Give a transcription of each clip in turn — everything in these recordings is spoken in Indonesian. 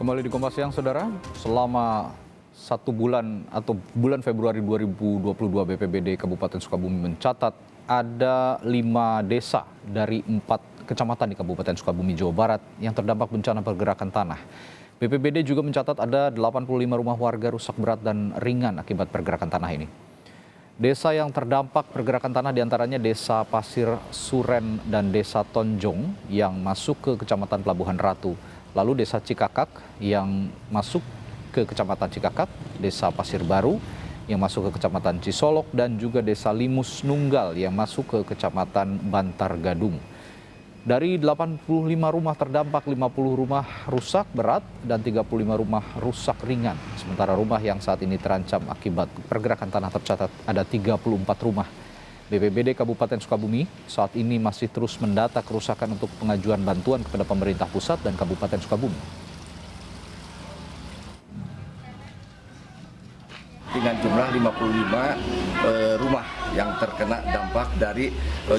Kembali di Kompas Siang, Saudara. Selama 1 bulan atau bulan Februari 2022, BPBD Kabupaten Sukabumi mencatat ada 5 desa dari 4 kecamatan di Kabupaten Sukabumi, Jawa Barat yang terdampak bencana pergerakan tanah. BPBD juga mencatat ada 85 rumah warga rusak berat dan ringan akibat pergerakan tanah ini. Desa yang terdampak pergerakan tanah diantaranya Desa Pasir Suren dan Desa Tonjong yang masuk ke Kecamatan Pelabuhan Ratu. Lalu Desa Cikakak yang masuk ke Kecamatan Cikakak, Desa Pasir Baru yang masuk ke Kecamatan Cisolok, dan juga Desa Limus Nunggal yang masuk ke Kecamatan Bantar Gadung. Dari 85 rumah terdampak, 50 rumah rusak berat dan 35 rumah rusak ringan. Sementara rumah yang saat ini terancam akibat pergerakan tanah tercatat ada 34 rumah. BPBD Kabupaten Sukabumi saat ini masih terus mendata kerusakan untuk pengajuan bantuan kepada pemerintah pusat dan Kabupaten Sukabumi. Dengan jumlah 55 rumah yang terkena dampak dari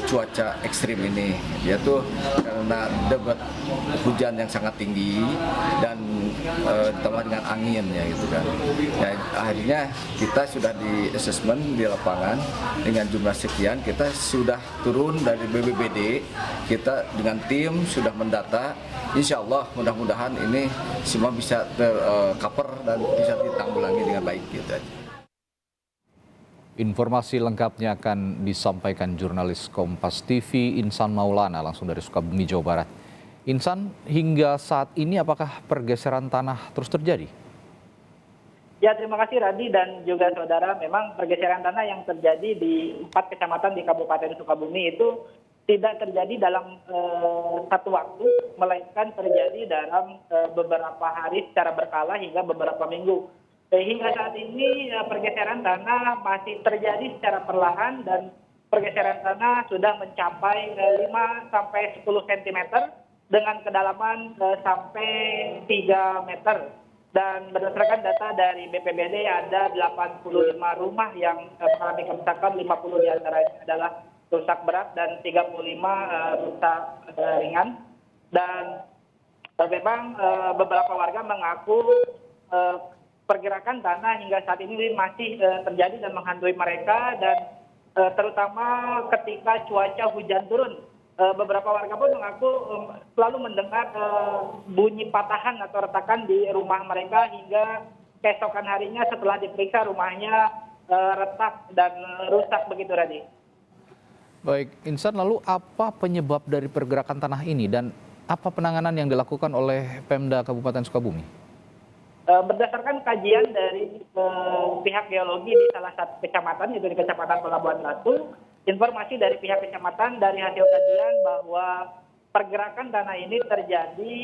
cuaca ekstrim ini, yaitu karena debit hujan yang sangat tinggi dan ditambah dengan angin ya gitu kan. Ya, akhirnya kita sudah di asesmen di lapangan dengan jumlah sekian, kita sudah turun dari BPBD, kita dengan tim sudah mendata. Insya Allah mudah-mudahan ini semua bisa tercover dan bisa ditanggulangi dengan baik gitu aja. Informasi lengkapnya akan disampaikan jurnalis Kompas TV Insan Maulana langsung dari Sukabumi, Jawa Barat. Insan, hingga saat ini apakah pergeseran tanah terus terjadi? Ya, terima kasih Radi dan juga saudara. Memang pergeseran tanah yang terjadi di 4 kecamatan di Kabupaten Sukabumi itu tidak terjadi dalam satu waktu, melainkan terjadi dalam beberapa hari secara berkala hingga beberapa minggu. Hingga saat ini pergeseran tanah masih terjadi secara perlahan dan pergeseran tanah sudah mencapai 5-10 cm dengan kedalaman sampai 3 meter. Dan berdasarkan data dari BPBD ada 85 rumah yang mengalami kerusakan, 50 diantaranya adalah rusak berat dan 35 rusak ringan. Dan memang beberapa warga mengaku pergerakan tanah hingga saat ini masih terjadi dan menghantui mereka, dan terutama ketika cuaca hujan turun. Beberapa warga pun mengaku selalu mendengar bunyi patahan atau retakan di rumah mereka hingga keesokan harinya setelah diperiksa rumahnya retak dan rusak begitu, Radi. Baik, Insan, lalu apa penyebab dari pergerakan tanah ini dan apa penanganan yang dilakukan oleh Pemda Kabupaten Sukabumi? Berdasarkan kajian dari pihak geologi di salah satu kecamatan, yaitu di Kecamatan Pelabuhan Ratu, informasi dari pihak kecamatan dari hasil kajian bahwa pergerakan tanah ini terjadi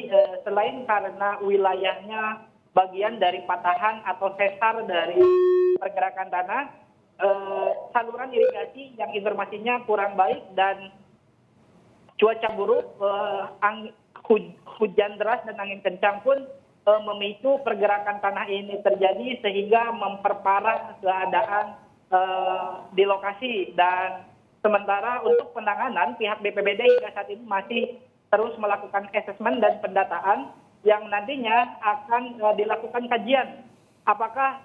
selain karena wilayahnya bagian dari patahan atau sesar dari pergerakan tanah, saluran irigasi yang informasinya kurang baik dan cuaca buruk, hujan deras dan angin kencang pun memicu pergerakan tanah ini terjadi sehingga memperparah keadaan di lokasi. Dan sementara untuk penanganan, pihak BPBD hingga saat ini masih terus melakukan asesmen dan pendataan yang nantinya akan dilakukan kajian apakah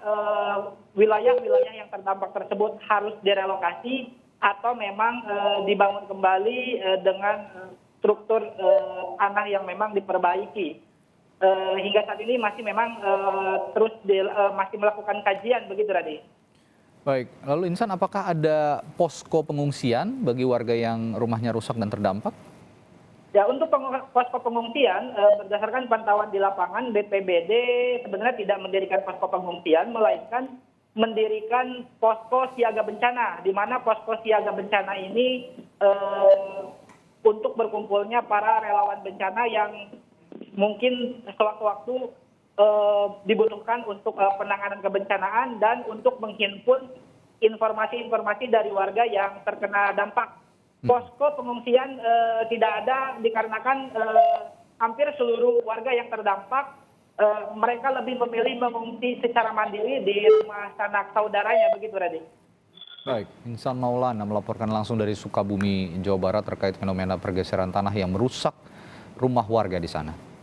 wilayah-wilayah yang terdampak tersebut harus direlokasi atau memang dibangun kembali dengan struktur tanah yang memang diperbaiki. Hingga saat ini masih memang masih melakukan kajian begitu, Radi. Baik, lalu Insan, apakah ada posko pengungsian bagi warga yang rumahnya rusak dan terdampak? Ya, untuk posko pengungsian, berdasarkan pantauan di lapangan, BPBD sebenarnya tidak mendirikan posko pengungsian, melainkan mendirikan posko siaga bencana, di mana posko siaga bencana ini untuk berkumpulnya para relawan bencana yang mungkin sewaktu-waktu dibutuhkan untuk penanganan kebencanaan dan untuk menghimpun informasi-informasi dari warga yang terkena dampak. Posko pengungsian tidak ada dikarenakan hampir seluruh warga yang terdampak mereka lebih memilih mengungsi secara mandiri di rumah sanak saudaranya begitu, Radi. Baik, Insan Maulana melaporkan langsung dari Sukabumi, Jawa Barat terkait fenomena pergeseran tanah yang merusak rumah warga di sana.